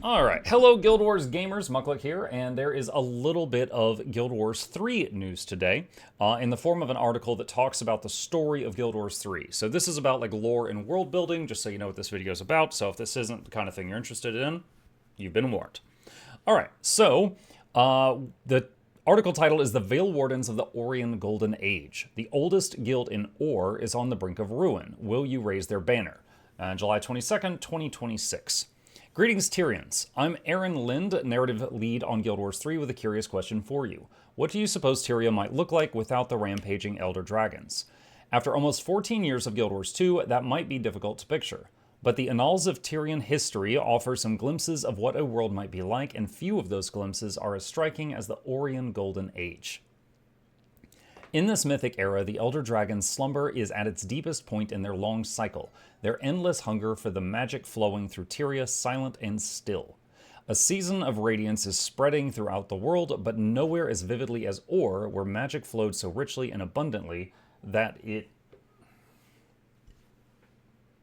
Alright, hello Guild Wars gamers, Muckluck here, and there is a little bit of Guild Wars 3 news today, in the form of an article that talks about the story of Guild Wars 3. So this is about like lore and world building, just so you know what this video is about, so if this isn't the kind of thing you're interested in, you've been warned. Alright, so, the article title is The Vaelwardens of the Orion Golden Age. The oldest guild in Or is on the brink of ruin. Will you raise their banner? July 22nd, 2026. Greetings, Tyrians. I'm Aaron Lind, narrative lead on Guild Wars 3, with a curious question for you. What do you suppose Tyria might look like without the rampaging Elder Dragons? After almost 14 years of Guild Wars 2, that might be difficult to picture. But the Annals of Tyrian history offer some glimpses of what a world might be like, and few of those glimpses are as striking as the Orion Golden Age. In this mythic era, the Elder Dragon's slumber is at its deepest point in their long cycle, their endless hunger for the magic flowing through Tyria, silent and still. A season of radiance is spreading throughout the world, but nowhere as vividly as Or, where magic flowed so richly and abundantly that it...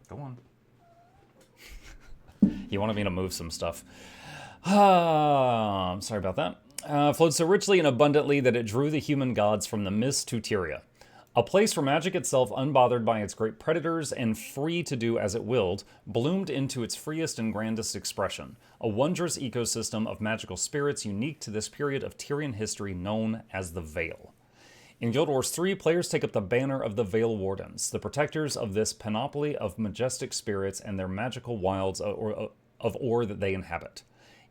Go on. You wanted me to move some stuff. Sorry about that. Flowed so richly and abundantly that it drew the human gods from the mist to Tyria. A place for magic itself, unbothered by its great predators and free to do as it willed, bloomed into its freest and grandest expression. A wondrous ecosystem of magical spirits unique to this period of Tyrian history known as the Vael. In Guild Wars 3, players take up the banner of the Vaelwardens, the protectors of this panoply of majestic spirits and their magical wilds of Or that they inhabit.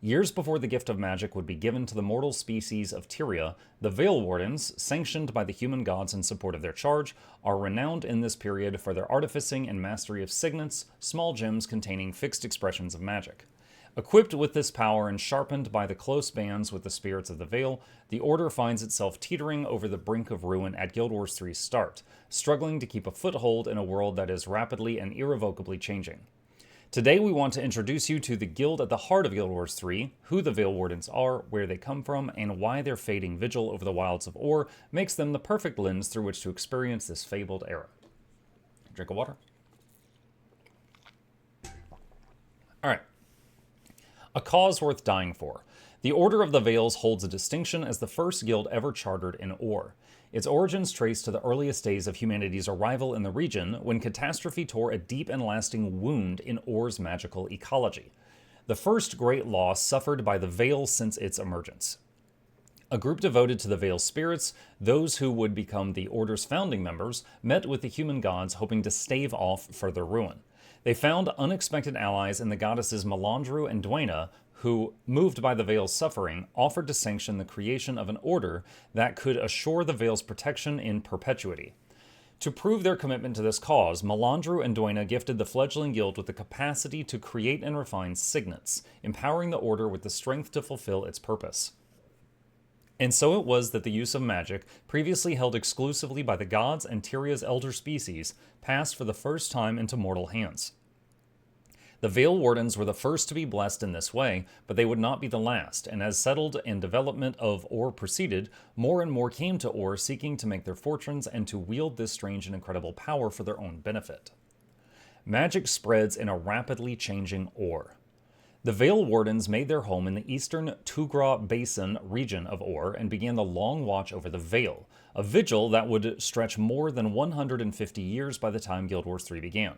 Years before the gift of magic would be given to the mortal species of Tyria, the Vaelwardens, sanctioned by the human gods in support of their charge, are renowned in this period for their artificing and mastery of signets, small gems containing fixed expressions of magic. Equipped with this power and sharpened by the close bands with the spirits of the Vael, the Order finds itself teetering over the brink of ruin at Guild Wars 3's start, struggling to keep a foothold in a world that is rapidly and irrevocably changing. Today we want to introduce you to the guild at the heart of Guild Wars 3, who the Vaelwardens are, where they come from, and why their fading vigil over the wilds of Or makes them the perfect lens through which to experience this fabled era. Drink of water. Alright. A cause worth dying for. The Order of the Vaels holds a distinction as the first guild ever chartered in Or. Its origins trace to the earliest days of humanity's arrival in the region, when catastrophe tore a deep and lasting wound in Or's magical ecology. The first great loss suffered by the Vael since its emergence. A group devoted to the Vael spirits, those who would become the Order's founding members, met with the human gods hoping to stave off further ruin. They found unexpected allies in the goddesses Melandru and Dwayna, who, moved by the Vael's suffering, offered to sanction the creation of an order that could assure the Vael's protection in perpetuity. To prove their commitment to this cause, Melandru and Dwayna gifted the fledgling guild with the capacity to create and refine signets, empowering the order with the strength to fulfill its purpose. And so it was that the use of magic, previously held exclusively by the gods and Tyria's elder species, passed for the first time into mortal hands. The Vaelwardens were the first to be blessed in this way, but they would not be the last, and as settled and development of Or proceeded, more and more came to Or seeking to make their fortunes and to wield this strange and incredible power for their own benefit. Magic spreads in a rapidly changing Or. The Vaelwardens made their home in the eastern Tugra Basin region of Or and began the long watch over the Vael, a vigil that would stretch more than 150 years by the time Guild Wars 3 began.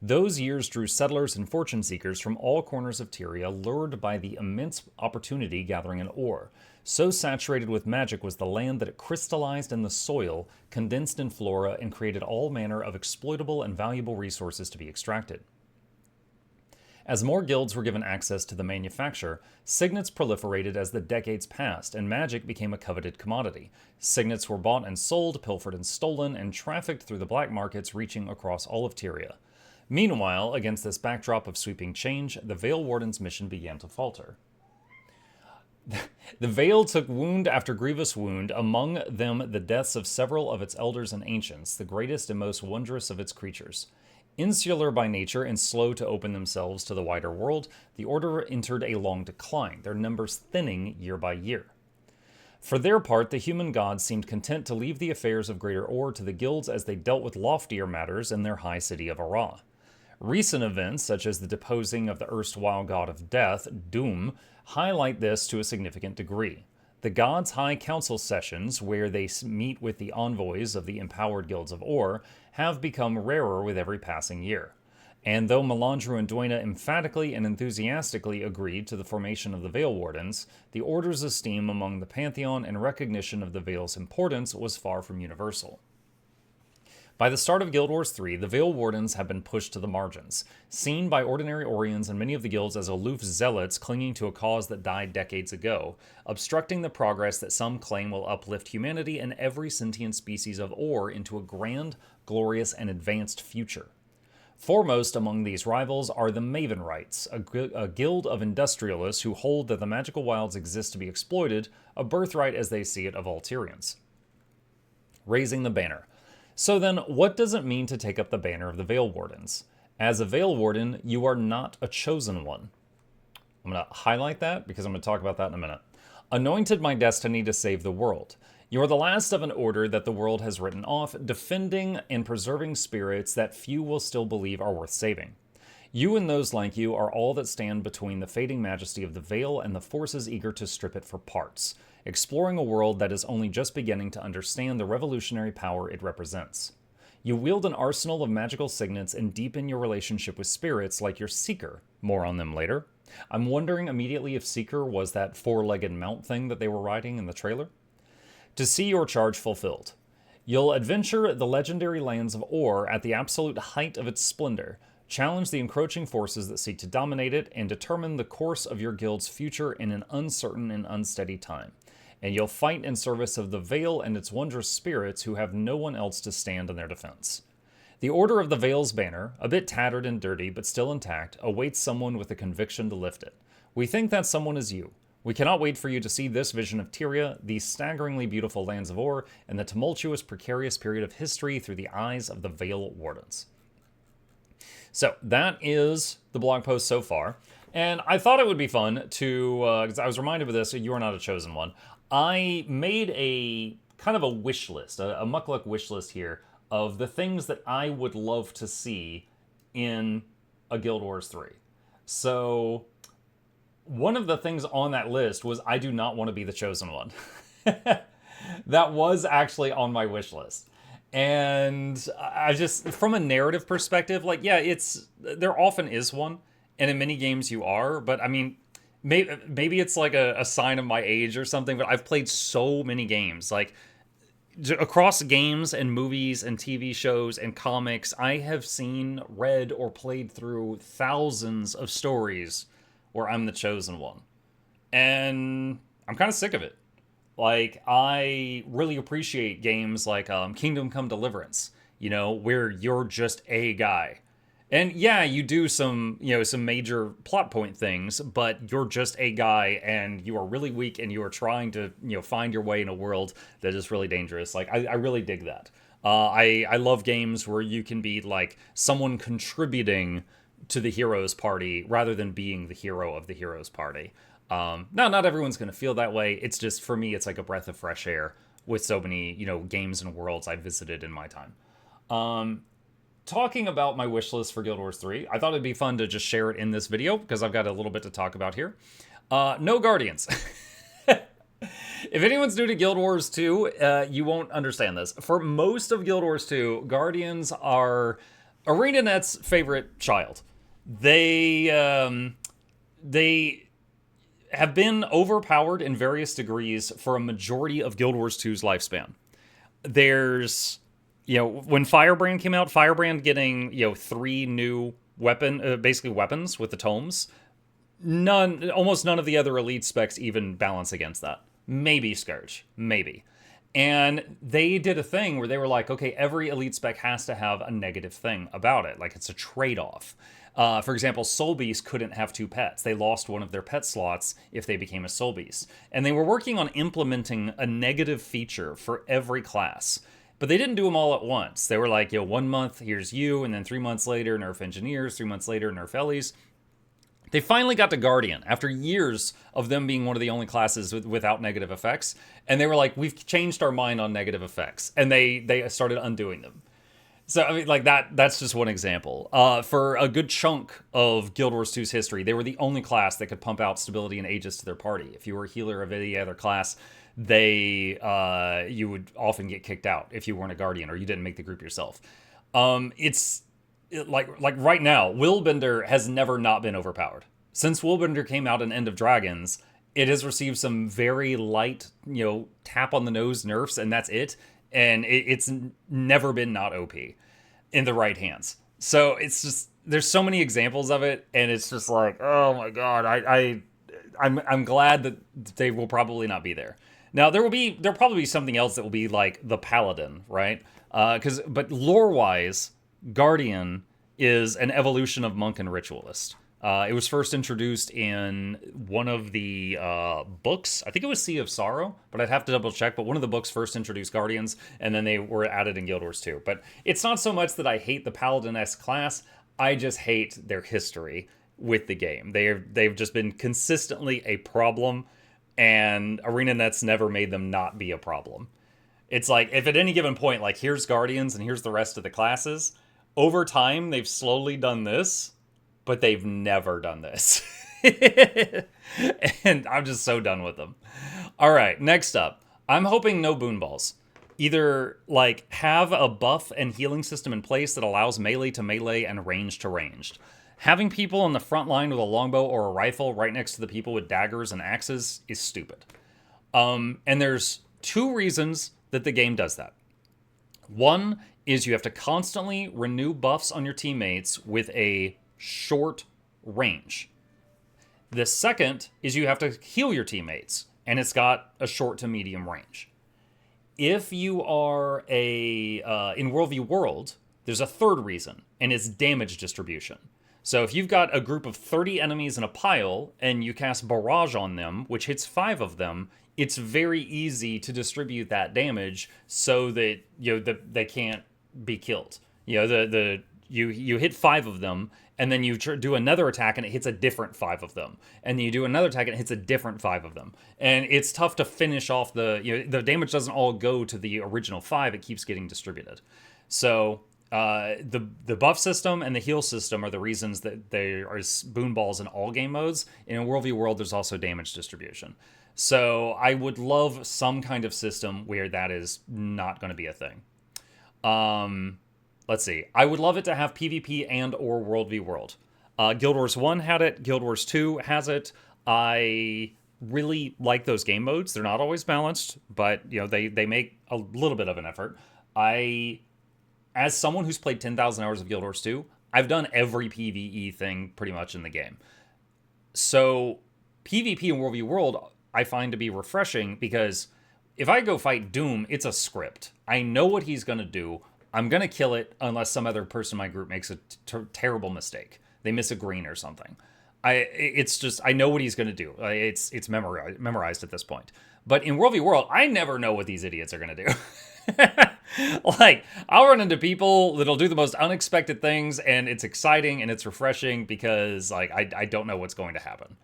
Those years drew settlers and fortune seekers from all corners of Tyria, lured by the immense opportunity gathering in Or. So saturated with magic was the land that it crystallized in the soil, condensed in flora, and created all manner of exploitable and valuable resources to be extracted. As more guilds were given access to the manufacture, signets proliferated as the decades passed, and magic became a coveted commodity. Signets were bought and sold, pilfered and stolen, and trafficked through the black markets reaching across all of Tyria. Meanwhile, against this backdrop of sweeping change, the Vaelwardens' mission began to falter. The Vael took wound after grievous wound, among them the deaths of several of its elders and ancients, the greatest and most wondrous of its creatures. Insular by nature and slow to open themselves to the wider world, the Order entered a long decline, their numbers thinning year by year. For their part, the human gods seemed content to leave the affairs of Greater Or to the guilds as they dealt with loftier matters in their high city of Arra. Recent events, such as the deposing of the erstwhile god of death, Doom, highlight this to a significant degree. The gods' high council sessions, where they meet with the envoys of the empowered guilds of Or, have become rarer with every passing year. And though Melandru and Dwayna emphatically and enthusiastically agreed to the formation of the Vaelwardens, the Order's esteem among the Pantheon and recognition of the Vael's importance was far from universal. By the start of Guild Wars 3, the Vaelwardens have been pushed to the margins, seen by ordinary Orions and many of the guilds as aloof zealots clinging to a cause that died decades ago, obstructing the progress that some claim will uplift humanity and every sentient species of Or into a grand, glorious, and advanced future. Foremost among these rivals are the Mavenrites, a guild of industrialists who hold that the magical wilds exist to be exploited, a birthright as they see it of all Tyrians. Raising the banner. So then, what does it mean to take up the banner of the Vaelwardens? As a Vaelwarden, you are not a chosen one. I'm going to highlight that because I'm going to talk about that in a minute. Anointed my destiny to save the world. You are the last of an order that the world has written off, defending and preserving spirits that few will still believe are worth saving. You and those like you are all that stand between the fading majesty of the Vael and the forces eager to strip it for parts, exploring a world that is only just beginning to understand the revolutionary power it represents. You wield an arsenal of magical signets and deepen your relationship with spirits like your Seeker. More on them later. I'm wondering immediately if Seeker was that four-legged mount thing that they were riding in the trailer. To see your charge fulfilled. You'll adventure the legendary lands of Or at the absolute height of its splendor, challenge the encroaching forces that seek to dominate it, and determine the course of your guild's future in an uncertain and unsteady time. And you'll fight in service of the Vael and its wondrous spirits who have no one else to stand in their defense. The Order of the Vael's banner, a bit tattered and dirty but still intact, awaits someone with the conviction to lift it. We think that someone is you. We cannot wait for you to see this vision of Tyria, these staggeringly beautiful lands of Or, and the tumultuous, precarious period of history through the eyes of the Vaelwardens. So that is the blog post so far. And I thought it would be fun to, because I was reminded of this, you are not a chosen one. I made a kind of a wish list, a muck-luck wish list here of the things that I would love to see in a Guild Wars 3. So one of the things on that list was I do not want to be the chosen one. That was actually on my wish list. And I just, from a narrative perspective, like, yeah, there often is one, and in many games you are, but I mean, maybe it's like a sign of my age or something, but I've played so many games, like, across games and movies and TV shows and comics, I have seen, read, or played through thousands of stories where I'm the chosen one. And I'm kind of sick of it. Like, I really appreciate games like Kingdom Come Deliverance, where you're just a guy. And yeah, you do some major plot point things, but you're just a guy and you are really weak and you are trying to, find your way in a world that is really dangerous. Like, I really dig that. I love games where you can be like someone contributing to the hero's party rather than being the hero of the hero's party. Now, not everyone's going to feel that way. It's just, for me, it's like a breath of fresh air with so many, games and worlds I've visited in my time. Talking about my wish list for Guild Wars 3, I thought it'd be fun to just share it in this video because I've got a little bit to talk about here. No Guardians. If anyone's new to Guild Wars 2, you won't understand this. For most of Guild Wars 2, Guardians are ArenaNet's favorite child. They have been overpowered in various degrees for a majority of Guild Wars 2's lifespan. There's, when Firebrand came out, Firebrand getting, 3 new weapons with the tomes. Almost none of the other elite specs even balance against that. Maybe Scourge, maybe. And they did a thing where they were like, okay, every elite spec has to have a negative thing about it. Like, it's a trade-off. For example, Soul Beast couldn't have 2 pets. They lost one of their pet slots if they became a Soul Beast. And they were working on implementing a negative feature for every class. But they didn't do them all at once. They were like, 1 month, here's you, and then 3 months later, nerf Engineers, 3 months later, nerf Ellies. They finally got to Guardian after years of them being one of the only classes without negative effects. And they were like, we've changed our mind on negative effects. And they started undoing them. So I mean, like that's just one example. For a good chunk of Guild Wars 2's history, they were the only class that could pump out stability and Aegis to their party. If you were a healer of any other class, you would often get kicked out if you weren't a guardian or you didn't make the group yourself. Like right now, Willbender has never not been overpowered. Since Willbender came out in End of Dragons, it has received some very light, tap on the nose nerfs, and that's it. And it's never been not OP in the right hands. So it's just there's so many examples of it, and it's just like, oh my god, I'm glad that they will probably not be there. Now there'll probably be something else that will be like the Paladin, right? But lore wise, Guardian is an evolution of Monk and Ritualist. It was first introduced in one of the books. I think it was Sea of Sorrow, but I'd have to double check. But one of the books first introduced Guardians, and then they were added in Guild Wars 2. But it's not so much that I hate the Paladin-esque class. I just hate their history with the game. They've just been consistently a problem, and ArenaNet's never made them not be a problem. It's like, if at any given point, like, here's Guardians and here's the rest of the classes, over time, they've slowly done this, but they've never done this. And I'm just so done with them. All right, next up. I'm hoping no boon balls. Either, like, have a buff and healing system in place that allows melee to melee and range to ranged. Having people on the front line with a longbow or a rifle right next to the people with daggers and axes is stupid. And there's two reasons that the game does that. One is you have to constantly renew buffs on your teammates with a short range. The second is you have to heal your teammates, and it's got a short to medium range. If you are in World v World, there's a third reason, and it's damage distribution. So if you've got a group of 30 enemies in a pile, and you cast Barrage on them, which hits 5 of them, it's very easy to distribute that damage so that they can't be killed. You hit 5 of them, and then you do another attack and it hits a different 5 of them. And then you do another attack and it hits a different 5 of them. And it's tough to finish off the damage doesn't all go to the original 5, it keeps getting distributed. So the buff system and the heal system are the reasons that there are boon balls in all game modes. And in World v World, there's also damage distribution. So I would love some kind of system where that is not going to be a thing. Let's see. I would love it to have PvP and or World v World. Guild Wars 1 had it. Guild Wars 2 has it. I really like those game modes. They're not always balanced, but they make a little bit of an effort. As someone who's played 10,000 hours of Guild Wars 2, I've done every PvE thing pretty much in the game. So PvP in World v World I find to be refreshing because if I go fight Doom, it's a script. I know what he's going to do. I'm going to kill it unless some other person in my group makes a terrible mistake. They miss a green or something. I know what he's going to do. It's memorized at this point. But in World v World, I never know what these idiots are going to do. Like, I'll run into people that'll do the most unexpected things, and it's exciting and it's refreshing because, like, I don't know what's going to happen.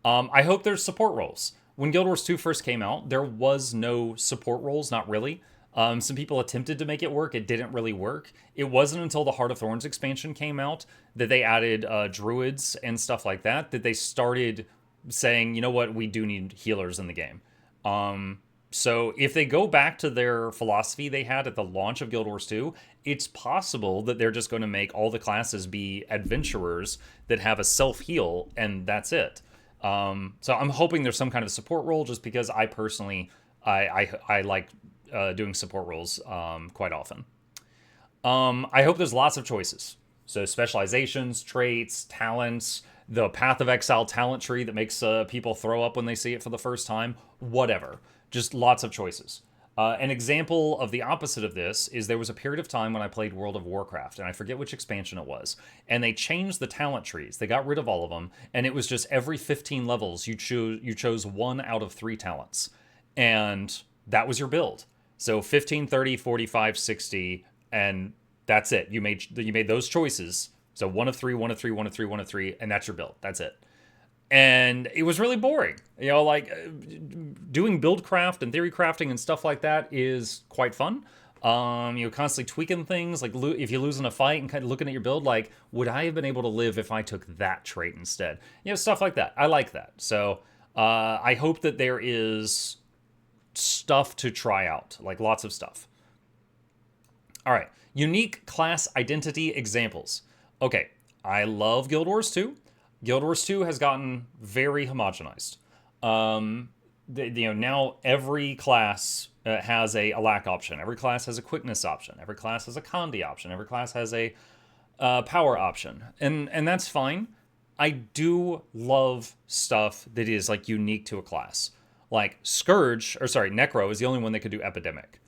I hope there's support roles. When Guild Wars 2 first came out, there was no support roles, not really. Some people attempted to make it work. It didn't really work. It wasn't until the Heart of Thorns expansion came out that they added druids and stuff like that they started saying, you know what, we do need healers in the game. So if they go back to their philosophy they had at the launch of Guild Wars 2, it's possible that they're just going to make all the classes be adventurers that have a self-heal, and that's it. So I'm hoping there's some kind of support role just because I personally, I like doing support roles quite often. I hope there's lots of choices. So specializations, traits, talents, the Path of Exile talent tree that makes people throw up when they see it for the first time, whatever. Just lots of choices. An example of the opposite of this is there was a period of time when I played World of Warcraft, and I forget which expansion it was, and they changed the talent trees. They got rid of all of them, and it was just every 15 levels you chose 1 out of 3 talents, and that was your build. So 15, 30, 45, 60, and that's it. You made those choices. So 1 of 3, 1 of 3, 1 of 3, 1 of 3, and that's your build. That's it. And it was really boring. Like doing build craft and theory crafting and stuff like that is quite fun. Constantly tweaking things. Like if you lose in a fight and kind of looking at your build, like, would I have been able to live if I took that trait instead? Stuff like that. I like that. So I hope that there is stuff to try out, like lots of stuff. All right, unique class identity examples. Okay, I love Guild Wars 2. Guild Wars 2 has gotten very homogenized. Now every class has a lack option. Every class has a quickness option. Every class has a Condi option. Every class has a power option, and that's fine. I do love stuff that is like unique to a class. Like Necro is the only one that could do Epidemic.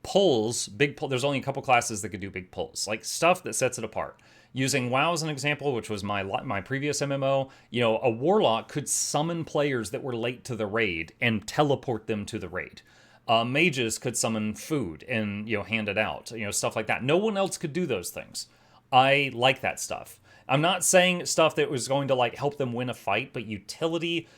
Pulls, big pull. There's only a couple classes that could do big pulls, like stuff that sets it apart. Using WoW as an example, which was my previous MMO, a warlock could summon players that were late to the raid and teleport them to the raid. Mages could summon food and hand it out, stuff like that. No one else could do those things. I like that stuff. I'm not saying stuff that was going to like help them win a fight, but utility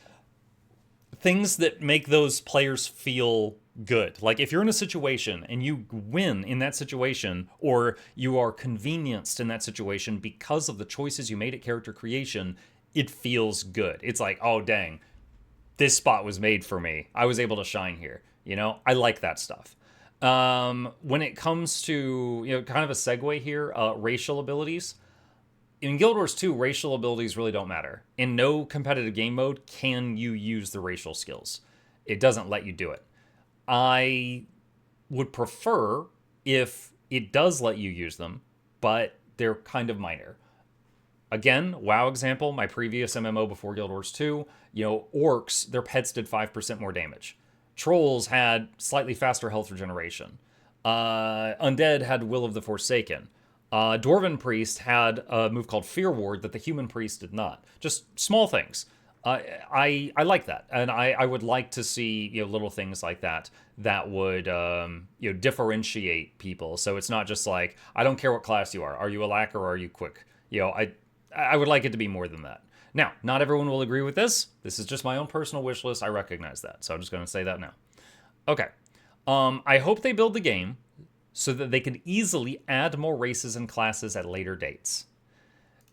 things that make those players feel good. Like if you're in a situation and you win in that situation, or you are convenienced in that situation because of the choices you made at character creation, it feels good. It's like, oh dang, this spot was made for me. I was able to shine here. I like that stuff. When it comes to, kind of a segue here, racial abilities. In Guild Wars 2, racial abilities really don't matter. In no competitive game mode can you use the racial skills. It doesn't let you do it. I would prefer if it does let you use them, but they're kind of minor. Again, WoW example, my previous MMO before Guild Wars 2, orcs, their pets did 5% more damage. Trolls had slightly faster health regeneration. Undead had Will of the Forsaken. Dwarven Priest had a move called Fear Ward that the Human Priest did not. Just small things. I like that, and I would like to see little things like that would differentiate people. So it's not just like, I don't care what class you are. Are you a lack or are you quick? I would like it to be more than that. Now, not everyone will agree with this. This is just my own personal wish list. I recognize that, so I'm just going to say that now. Okay. I hope they build the game so that they can easily add more races and classes at later dates.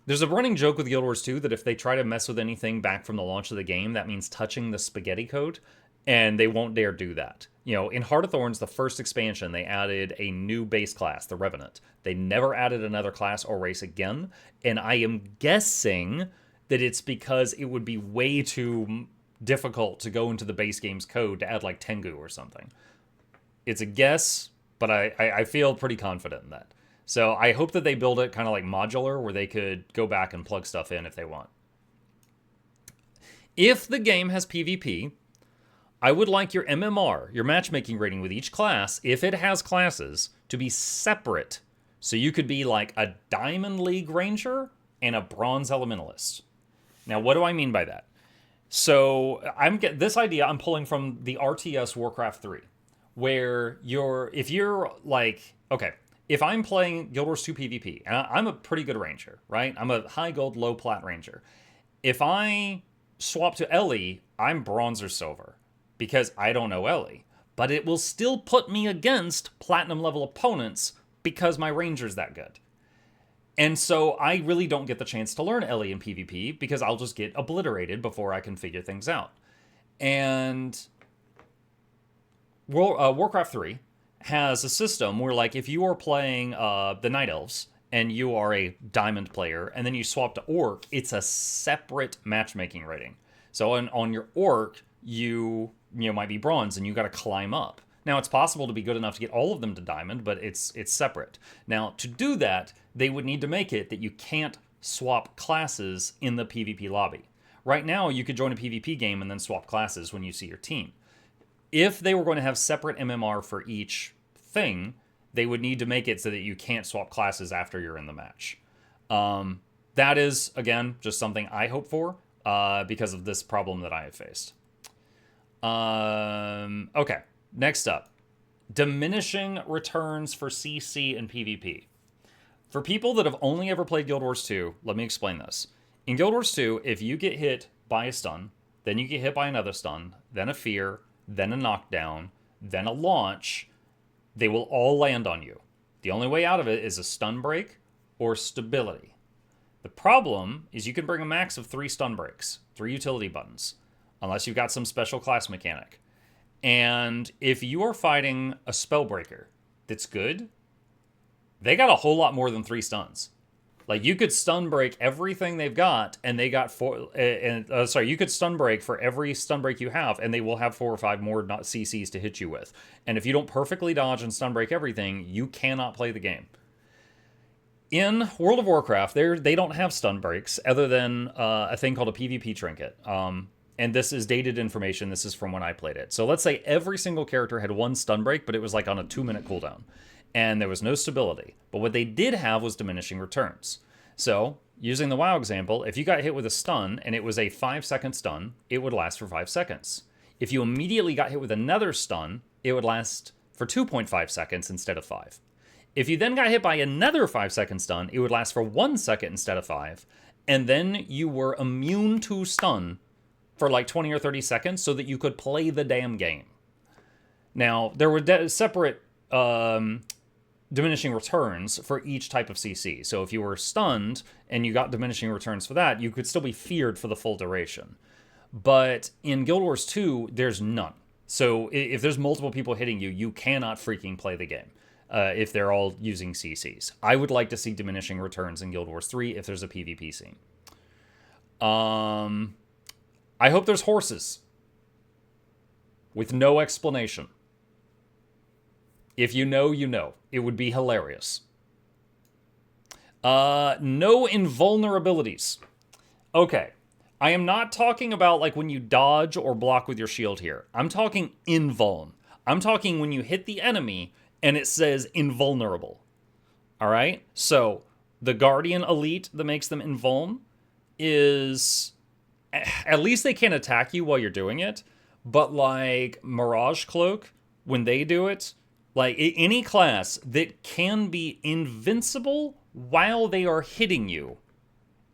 There's a running joke with Guild Wars 2 that if they try to mess with anything back from the launch of the game, that means touching the spaghetti code, and they won't dare do that. In Heart of Thorns, the first expansion, they added a new base class, the Revenant. They never added another class or race again, and I am guessing that it's because it would be way too difficult to go into the base game's code to add like Tengu or something. It's a guess, but I feel pretty confident in that. So I hope that they build it kind of like modular, where they could go back and plug stuff in if they want. If the game has PvP, I would like your MMR, your matchmaking rating with each class, if it has classes, to be separate. So you could be like a Diamond League Ranger and a Bronze Elementalist. Now, what do I mean by that? So this idea I'm pulling from the RTS Warcraft 3, where if you're like, okay, if I'm playing Guild Wars 2 PvP, and I'm a pretty good ranger, right? I'm a high gold, low plat ranger. If I swap to Ellie, I'm bronze or silver, because I don't know Ellie. But it will still put me against platinum level opponents because my ranger's that good. And so I really don't get the chance to learn Ellie in PvP because I'll just get obliterated before I can figure things out. And Warcraft 3 has a system where, like, if you are playing the Night Elves and you are a diamond player and then you swap to Orc, it's a separate matchmaking rating. So on your Orc, you might be bronze and you got to climb up. Now, it's possible to be good enough to get all of them to diamond, but it's separate. Now, to do that, they would need to make it that you can't swap classes in the PvP lobby. Right now, you could join a PvP game and then swap classes when you see your team. If they were going to have separate MMR for each thing, they would need to make it so that you can't swap classes after you're in the match. That is, again, just something I hope for because of this problem that I have faced. Okay, next up. Diminishing returns for CC and PvP. For people that have only ever played Guild Wars 2, let me explain this. In Guild Wars 2, if you get hit by a stun, then you get hit by another stun, then a fear, then a knockdown, then a launch, They will all land on you. The only way out of it is a stun break or stability. The problem is you can bring a max of 3 stun breaks, 3 utility buttons, unless you've got some special class mechanic. And if you are fighting a spellbreaker that's good, they got a whole lot more than 3 stuns. Like, you could stun break everything they've got, and they got 4. You could stun break for every stun break you have, and they will have 4 or 5 more CCs to hit you with. And if you don't perfectly dodge and stun break everything, you cannot play the game. In World of Warcraft, they don't have stun breaks other than a thing called a PvP trinket. And this is dated information. This is from when I played it. So let's say every single character had 1 stun break, but it was like on a 2-minute cooldown. And there was no stability. But what they did have was diminishing returns. So, using the WoW example, if you got hit with a stun and it was a 5-second stun, it would last for 5 seconds. If you immediately got hit with another stun, it would last for 2.5 seconds instead of 5. If you then got hit by another 5-second stun, it would last for 1 second instead of 5. And then you were immune to stun for like 20 or 30 seconds so that you could play the damn game. Now, there were separate diminishing returns for each type of CC. So if you were stunned and you got diminishing returns for that, you could still be feared for the full duration. But in Guild Wars 2, there's none. So if there's multiple people hitting you, you cannot freaking play the game if they're all using CCs. I would like to see diminishing returns in Guild Wars 3 if there's a PvP scene. I hope there's horses with no explanation. If you know, you know. It would be hilarious. No invulnerabilities. Okay. I am not talking about like when you dodge or block with your shield here. I'm talking invuln. I'm talking when you hit the enemy and it says invulnerable. All right? So the Guardian Elite that makes them invuln is... At least they can't attack you while you're doing it. But like Mirage Cloak, when they do it... Like, any class that can be invincible while they are hitting you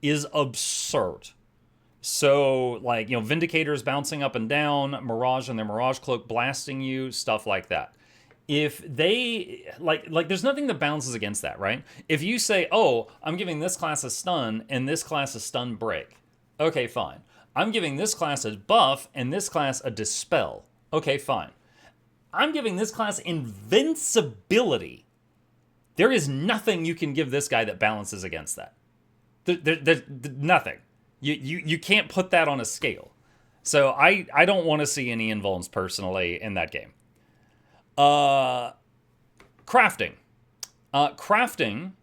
is absurd. So, like, Vindicators bouncing up and down, Mirage and their Mirage Cloak blasting you, stuff like that. If they, like there's nothing that bounces against that, right? If you say, oh, I'm giving this class a stun and this class a stun break. Okay, fine. I'm giving this class a buff and this class a dispel. Okay, fine. I'm giving this class invincibility. There is nothing you can give this guy that balances against that. There's nothing. You can't put that on a scale. So I don't want to see any invulns personally in that game. Crafting. Crafting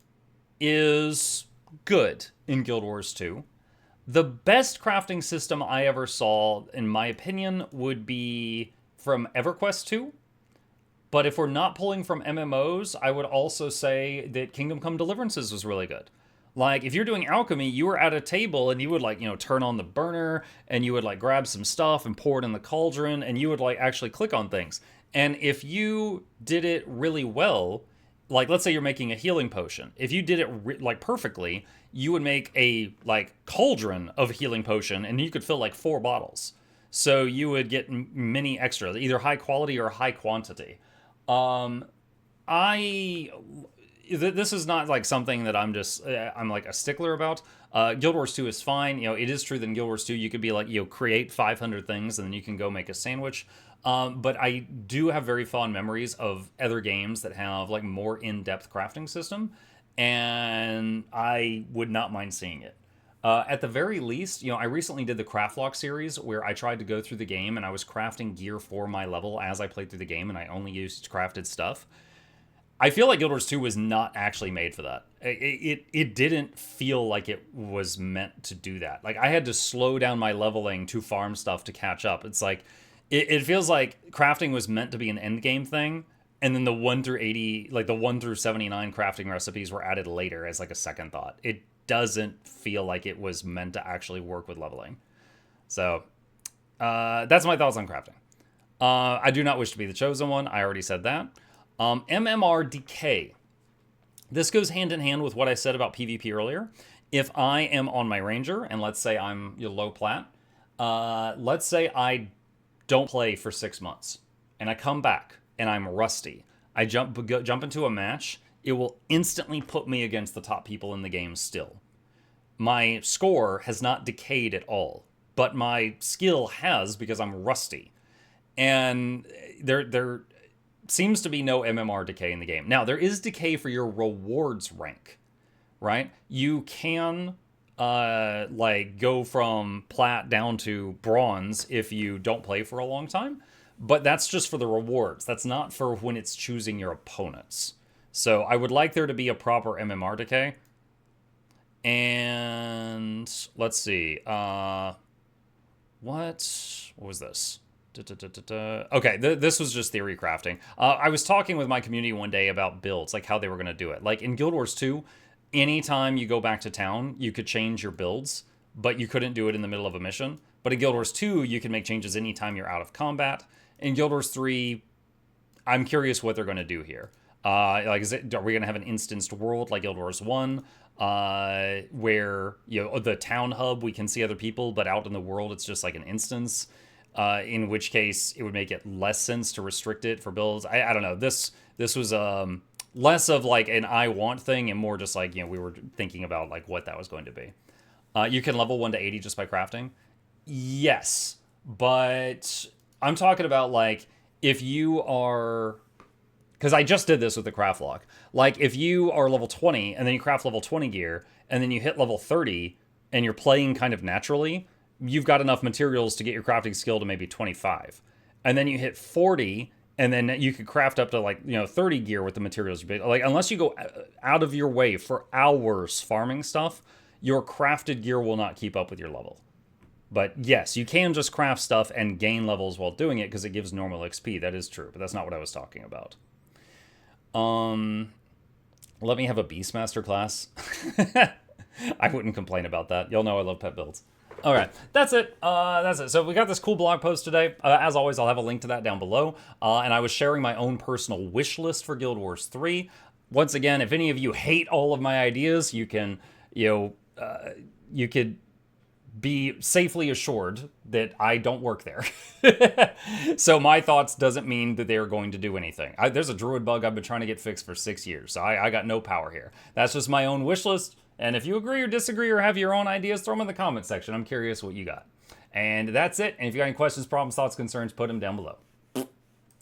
is good in Guild Wars 2. The best crafting system I ever saw, in my opinion, would be from EverQuest 2. But if we're not pulling from MMOs, I would also say that Kingdom Come Deliverances was really good. Like, if you're doing alchemy, you were at a table and you would, like, turn on the burner and you would, like, grab some stuff and pour it in the cauldron and you would, like, actually click on things. And if you did it really well, like, let's say you're making a healing potion. If you did it, perfectly, you would make a, cauldron of healing potion and you could fill, 4 bottles. So you would get many extra, either high quality or high quantity. This is not something that I'm a stickler about. Guild Wars 2 is fine. It is true that in Guild Wars 2 you could be create 500 things and then you can go make a sandwich. But I do have very fond memories of other games that have more in-depth crafting system, and I would not mind seeing it. At the very least, I recently did the Craftlock series where I tried to go through the game and I was crafting gear for my level as I played through the game and I only used crafted stuff. I feel like Guild Wars 2 was not actually made for that. It didn't feel like it was meant to do that. I had to slow down my leveling to farm stuff to catch up. It's it feels like crafting was meant to be an end game thing, and then the 1 through 80, the 1 through 79 crafting recipes were added later as a second thought. It doesn't feel like it was meant to actually work with leveling. So that's my thoughts on crafting. I do not wish to be the chosen one. I already said that. MMR decay. This goes hand in hand with what I said about PvP earlier. If I am on my ranger, and let's say I'm low plat, let's say I don't play for 6 months, and I come back, and I'm rusty. I jump into a match, it will instantly put me against the top people in the game still. My score has not decayed at all, but my skill has because I'm rusty. And there seems to be no MMR decay in the game. Now, there is decay for your rewards rank, right? You can like go from plat down to bronze if you don't play for a long time, but that's just for the rewards. That's not for when it's choosing your opponents. So I would like there to be a proper MMR decay. And let's see. What was this? Okay, this was just theory crafting. I was talking with my community one day about builds, like how they were going to do it. Like in Guild Wars 2, anytime you go back to town, you could change your builds, but you couldn't do it in the middle of a mission. But in Guild Wars 2, you can make changes anytime you're out of combat. In Guild Wars 3, I'm curious what they're going to do here. Like, are we going to have an instanced world like Guild Wars 1, where, you know, the town hub, we can see other people, but out in the world, it's just like an instance, in which case it would make it less sense to restrict it for builds. I don't know. This was less of like an I want thing and more just like, you know, we were thinking about like what that was going to be. You can level 1 to 80 just by crafting. Yes, but I'm talking about like if you are, because I just did this with the craft lock. Like if you are level 20 and then you craft level 20 gear and then you hit level 30 and you're playing kind of naturally, you've got enough materials to get your crafting skill to maybe 25. And then you hit 40 and then you could craft up to like, you know, 30 gear with the materials you like, unless you go out of your way for hours farming stuff, your crafted gear will not keep up with your level. But yes, you can just craft stuff and gain levels while doing it because it gives normal XP. That is true, but that's not what I was talking about. Let me have a Beastmaster class. I wouldn't complain about that. Y'all know I love pet builds. All right, that's it. So we got this cool blog post today. As always, I'll have a link to that down below. And I was sharing my own personal wish list for Guild Wars 3. Once again, if any of you hate all of my ideas, you can, you could be safely assured that I don't work there. So my thoughts doesn't mean that they're going to do anything. There's a druid bug I've been trying to get fixed for 6 years, so I got no power here. That's just my own wish list, and if you agree or disagree or have your own ideas, throw them in the comment section. I'm curious what you got. And that's it. And if you got any questions, problems, thoughts, concerns, put them down below.